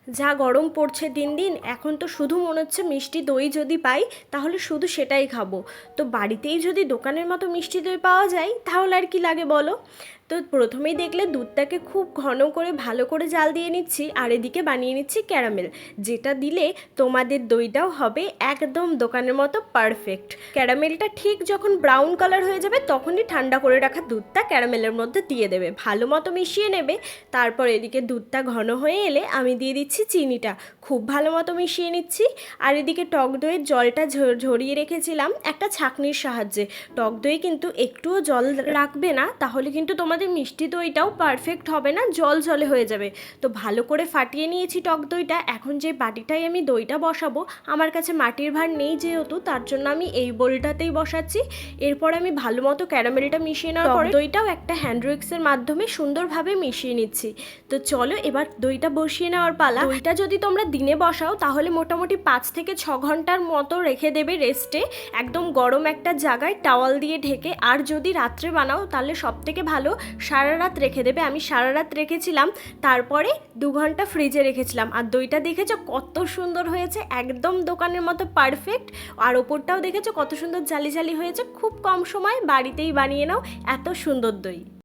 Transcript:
যা গরম পড়ছে দিন দিন, এখন তো শুধু মনে হচ্ছে মিষ্টি দই যদি পাই তাহলে শুধু সেটাই খাবো। তো বাড়িতেই যদি দোকানের মতো মিষ্টি দই পাওয়া যায় তাহলে আর কি লাগে বলো। তো প্রথমেই দেখলে দুধটাকে খুব ঘন করে ভালো করে জাল দিয়ে নিচ্ছি, আর এদিকে বানিয়ে নিচ্ছি ক্যারামেল, যেটা দিলে তোমাদের দইটাও হবে একদম দোকানের মতো পারফেক্ট। ক্যারামেলটা ঠিক যখন ব্রাউন কালার হয়ে যাবে তখনই ঠান্ডা করে রাখা দুধটা ক্যারামেলের মধ্যে দিয়ে দেবে, ভালো মতো মিশিয়ে নেবে। তারপর এদিকে দুধটা ঘন হয়ে এলে আমি দিয়ে দিচ্ছি চিনিটা, খুব ভালো মতো মিশিয়ে নিচ্ছি। আর এদিকে টক দইয়ের জলটা ঝরিয়ে রেখেছিলাম একটা ছাঁকনির সাহায্যে। টক দই কিন্তু একটুও জল রাখবে না, তাহলে কিন্তু তোমাদের মিষ্টি দইটাও পারফেক্ট হবে না, জল জলে হয়ে যাবে। তো ভালো করে ফাটিয়ে নিয়েছি টক দইটা। এখন যে বাটিটাই আমি দইটা বসাবো, আমার কাছে মাটির ভাঁড় নেই যেহেতু, তার জন্য আমি এই বোলটাতেই বসাচ্ছি। এরপর আমি ভালো মতো ক্যারামেলটা মিশিয়ে নেওয়ার পরে দইটাও একটা হ্যান্ড উইক্সের মাধ্যমে সুন্দরভাবে মিশিয়ে নিচ্ছি। তো চলো এবার দইটা বসিয়ে নেওয়ার পালা। দইটা যদি তোমরা দিনে বসাও তাহলে মোটামুটি 5 থেকে 6 ঘন্টার মতো রেখে দেবে রেস্টে, একদম গরম একটা জায়গায় টাওয়াল দিয়ে ঢেকে। আর যদি রাত্রে বানাও তাহলে সব থেকে ভালো সারা রাত রেখে দেবে। আমি সারা রাত রেখেছিলাম, তারপরে 2 ঘন্টা ফ্রিজে রেখেছিলাম। আর দইটা দেখেছো কত সুন্দর হয়েছে, একদম দোকানের মতো পারফেক্ট। আর ওপরটাও দেখেছো কত সুন্দর জালি জালি হয়েছে। খুব কম সময় বাড়িতেই বানিয়ে নাও এত সুন্দর দই।